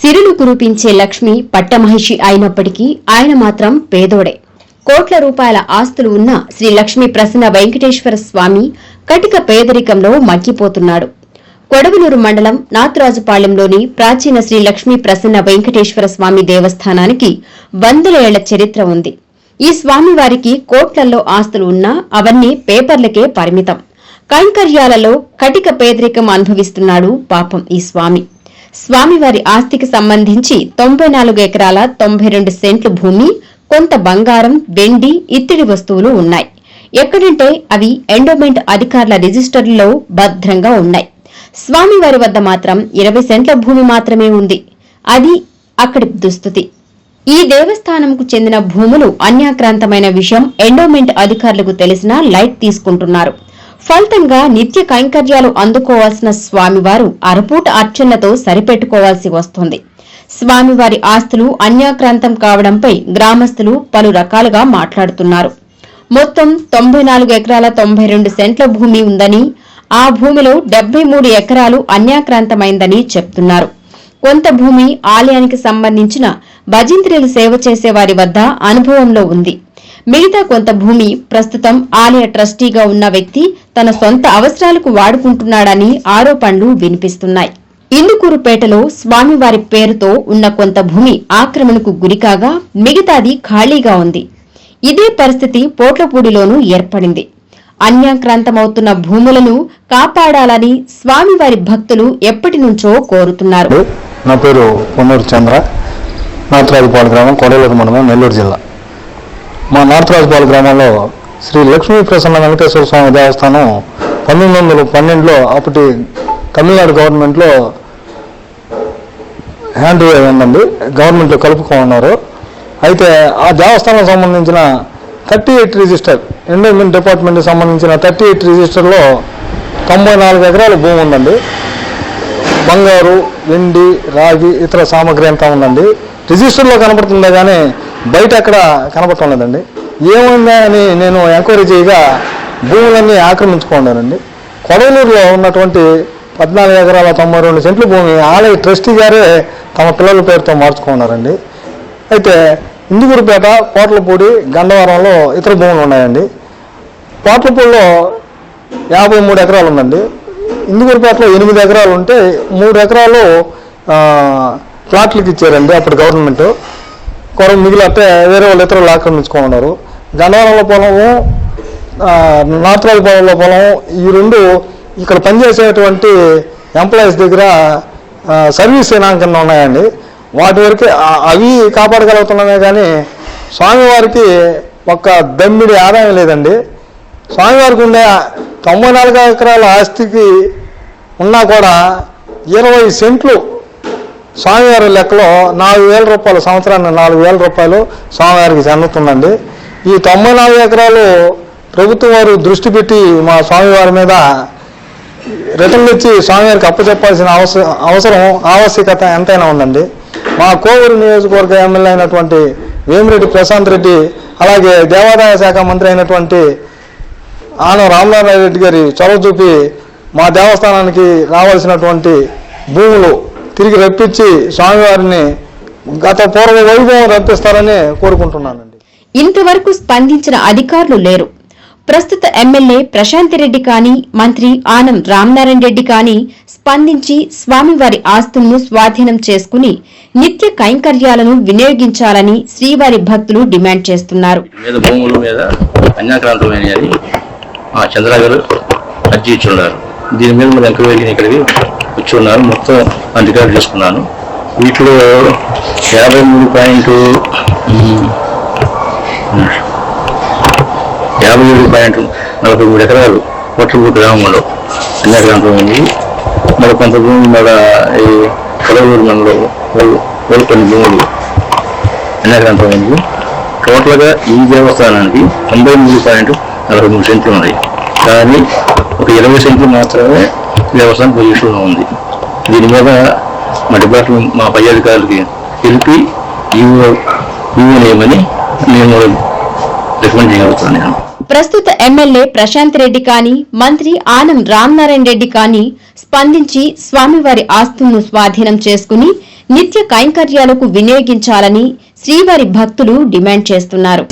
సిరులు కురిపించే లక్ష్మి పట్టమహిషి అయినప్పటికీ ఆయన మాత్రం పేదోడే. కోట్ల రూపాయల ఆస్తులు ఉన్న శ్రీ లక్ష్మీ ప్రసన్న వెంకటేశ్వర స్వామి కటిక పేదరికంలో మగ్గిపోతున్నాడు. కొడవలూరు మండలం నాతరాజుపాలెంలోని ప్రాచీన శ్రీ లక్ష్మీ ప్రసన్న వెంకటేశ్వర స్వామి దేవస్థానానికి 100 ఏళ్ల చరిత్ర ఉంది. ఈ స్వామివారికి కోట్లల్లో ఆస్తులు ఉన్నా అవన్నీ పేపర్లకే పరిమితం. కైంకర్యాలలో కటిక పేదరికం అనుభవిస్తున్నాడు పాపం ఈ స్వామి. స్వామివారి ఆస్తికి సంబంధించి 94 ఎకరాల 92 సెంట్లు భూమి, కొంత బంగారం, వెండి, ఇత్తడి వస్తువులు ఉన్నాయి. ఎక్కడంటే అవి ఎండోమెంట్ అధికారుల రిజిస్టర్లలో భద్రంగా ఉన్నాయి. స్వామివారి వద్ద మాత్రం 20 సెంట్ల భూమి మాత్రమే ఉంది. అది అక్కడి దుస్థితి. ఈ దేవస్థానంకు చెందిన భూములు అన్యాక్రాంతమైన విషయం ఎండోమెంట్ అధికారులకు తెలిసినా లైట్ తీసుకుంటున్నారు. ఫలితంగా నిత్య కైంకర్యాలు అందుకోవాల్సిన స్వామివారు అరపూట అర్చనతో సరిపెట్టుకోవాల్సి వస్తోంది. స్వామివారి ఆస్తులు అన్యాక్రాంతం కావడంపై గ్రామస్తులు పలు రకాలుగా మాట్లాడుతున్నారు. మొత్తం 94 ఎకరాల 92 సెంట్ల భూమి ఉందని, ఆ భూమిలో 73 ఎకరాలు అన్యాక్రాంతమైందని చెప్తున్నారు. కొంత భూమి ఆలయానికి సంబంధించిన భజంత్రీలు సేవ చేసే వారి వద్ద అనుభవంలో ఉంది. మిగతా కొంత భూమి ప్రస్తుతం ఆలయ ట్రస్టీగా ఉన్న వ్యక్తి తన సొంత అవసరాలకు వాడుకుంటున్నాడని ఆరోపణలు వినిపిస్తున్నాయి. ఇందుకూరుపేటలో స్వామివారి పేరుతో ఉన్న కొంత భూమి ఆక్రమణకు గురికాగా మిగతాది ఖాళీగా ఉంది. ఇదే పరిస్థితి పోట్లపూడిలోనూ ఏర్పడింది. అన్యాక్రాంతమవుతున్న భూములను కాపాడాలని స్వామివారి భక్తులు ఎప్పటి నుంచో కోరుతున్నారు. నా పేరు పొన్నూరు చంద్ర, నాతరాజుపాలెం గ్రామం, కొడవలూరు మండలం, నెల్లూరు జిల్లా. మా నాతరాజుపాలెం గ్రామంలో శ్రీ లక్ష్మీ ప్రసన్న వెంకటేశ్వర స్వామి దేవస్థానం 1912లో అప్పటి తమిళనాడు గవర్నమెంట్లో హ్యాండ్ అయిందండి. గవర్నమెంట్లో కలుపుకోమన్నారు. అయితే ఆ దేవస్థానం సంబంధించిన 38 రిజిస్టర్, ఎండోమెంట్ డిపార్ట్మెంట్కి సంబంధించిన 38 రిజిస్టర్లో 94 ఎకరాల భూమి ఉందండి. బంగారు, వెండి, రాగి, ఇతర సామాగ్రి అంతా ఉందండి. రిజిస్టర్లో కనపడుతుందే కానీ బయట ఎక్కడ కనపడటం లేదండి. ఏముందా అని నేను ఎంక్వైరీ చేయగా భూములన్నీ ఆక్రమించుకున్నారండి. కొడవలూరులో ఉన్నటువంటి 14 ఎకరాల 92 సెంట్ల భూమి ఆలయ ట్రస్టీ గారే తమ పిల్లల పేరుతో మార్చుకున్నారండి. అయితే ఇందుకూరుపేట, పోట్లపూడి, గండవరంలో ఇతర భూములు ఉన్నాయండి. పోట్లపూడిలో 53 ఎకరాలు ఉందండి. ఇందుకూరుపేటలో 8 ఎకరాలు ఉంటే 3 ఎకరాలు ప్లాట్లకు ఇచ్చారండి అప్పుడు గవర్నమెంట్. మిగిలితే వేరే వాళ్ళు ఇతరులు ఆక్రమించుకున్నారు. గండవరంలో పొలము, నాతరాజుపాలెంలో పొలము, ఈ రెండు ఇక్కడ పనిచేసేటువంటి ఎంప్లాయీస్ దగ్గర సర్వీస్ కింద ఉన్నాయండి. వాటి వరకు అవి కాపాడగలుగుతున్నామే కానీ స్వామివారికి ఒక్క దమ్మిడి ఆదాయం లేదండి. స్వామివారికి ఉండే 94 ఎకరాల ఆస్తికి ఉన్నా కూడా 20 సెంట్లు స్వామివారి లెక్కలో 4,000 రూపాయలు, సంవత్సరాన్ని 4,000 రూపాయలు స్వామివారికి చెందుతుందండి. ఈ 94 ఎకరాలు ప్రభుత్వం వారు దృష్టి పెట్టి మా స్వామివారి మీద రిటర్న్ ఇచ్చి స్వామివారికి అప్పచెప్పాల్సిన ఆవశ్యకత ఎంతైనా ఉందండి. మా కోవూరు నియోజకవర్గ ఎమ్మెల్యే అయినటువంటి వేమిరెడ్డి ప్రశాంత్ రెడ్డి, అలాగే దేవాదాయ శాఖ మంత్రి అయినటువంటి ఆనం రామనారాయణ రెడ్డి గారి చొరవ చూపి మా దేవస్థానానికి రావాల్సినటువంటి భూములు తిరిగి రప్పించి స్వామివారిని గత పూర్వ వైభవం రప్పిస్తారని కోరుకుంటున్నానండి. ఇంతవరకు స్పందించిన అధికారులు లేరు. ప్రస్తుత ఎమ్మెల్యే ప్రశాంత్ రెడ్డి కానీ, మంత్రి ఆనం రామనారాయణ రెడ్డి కానీ స్పందించి స్వామివారి ఆస్తులను స్వాధీనం చేసుకుని నిత్య కైంకర్యాలను వినియోగించాలని శ్రీవారి భక్తులు డిమాండ్ చేస్తున్నారు. చంద్ర గారు అర్జీ ఇచ్చున్నారు. దీని మీద మరి ఎంక్వైరీ ఇక్కడికి వచ్చి ఉన్నారు. మొత్తం రికార్డు చేసుకున్నాను. వీటిలో 57.43 ఎకరాలు పోట్లపూడి గ్రామంలో అన్యాక్రాంతమైంది. మరి కొంత భూమి మన ఈ కొడవలూరు మండలంలో కొన్ని భూములు అన్యాక్రాంతమైంది. టోటల్గా ఈ దేవస్థానానికి 93.43 సెంట్లు ఉన్నాయి. కానీ ఒక 20 సెంట్లు మాత్రమే దేవస్థానం పొజిషన్లో ఉంది. దీని మీద మా డిపార్ట్మెంట్, మా పై అధికారులకి తెలిపి ఈవో నేమని నేను రికమెండ్ చేయగలుగుతాను. నేను ప్రస్తుత ఎమ్మెల్యే ప్రశాంత్ రెడ్డి కానీ మంత్రి ఆనం రామనారాయణ రెడ్డి కానీ స్పందించి స్వామివారి ఆస్తులను స్వాధీనం చేసుకుని నిత్య కైంకర్యాలకు వినియోగించాలని శ్రీవారి భక్తులు డిమాండ్ చేస్తున్నారు.